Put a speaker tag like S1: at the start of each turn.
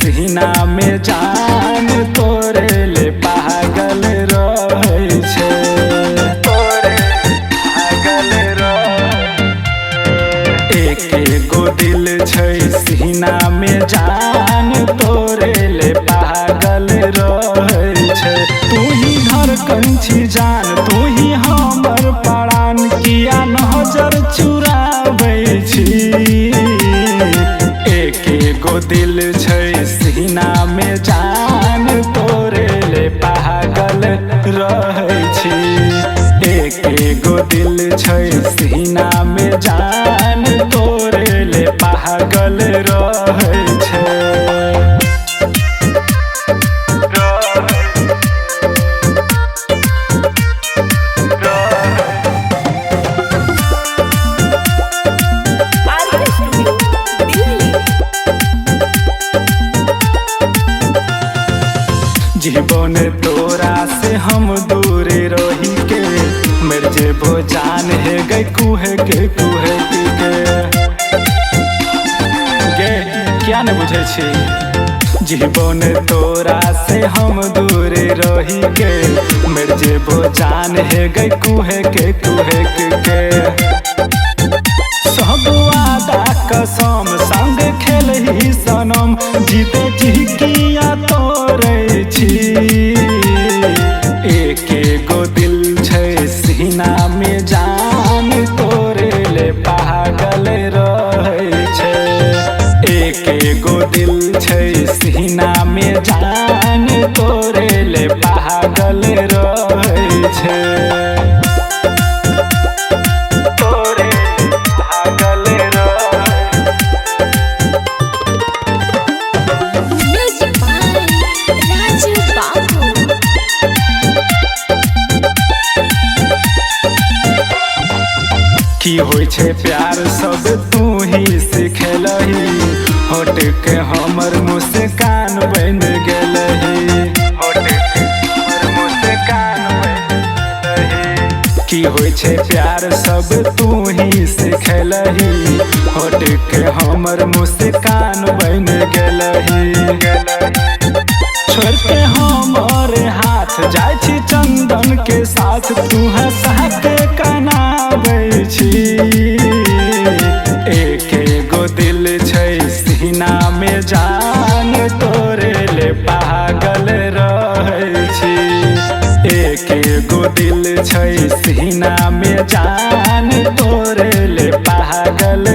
S1: सीना में जान तोरे ले पागल रहे छे, तोरे पागल रहे। एक गो दिल छै सीना में जान तोरे ले पागल रहे छे। तू ही धड़कन छी जान, तू ही हमर प्राण, किया नजर चुराबै छी। एक गो दिल छै सीना में जान तोरे ले पागल रहे छी। एक गो दिल छै सीना में जान तोरे ले पागल रहे छै। जीवन तोरा से हम दूर रही के, मेरे जेबो जान है गई कुहे के गे, क्या न बुझे छी। जीवन तोरा से हम दूर रही के, मेरे जेबो जान है गई कुहे के सब वादा कसम संग खेल ही सनम, जीते जी किया तोरे छी। एक गो दिल छै सीना में जान तोरे ले पागल रहे छे। एक गो दिल छै सीना में जान तोरे ले पागल रहे छे। की होय छे प्यार सब तू ही सिखलही, होठ के हमर मुस्कान बन गेलही, होठ के हमर मुस्कान बन गेलही। की होय छे प्यार सब तू ही सिखलही, होठ के हमर मुस्कान बन गेलही। छोड़ के हमर हाथ जाय छी चंदन के साथ, तू हंसा के कनाबै छी। एक गो दिल छै सीना में जान तोरे ले पागल रहे छी। एक गो दिल छै सीना में जान तोरे ले पागल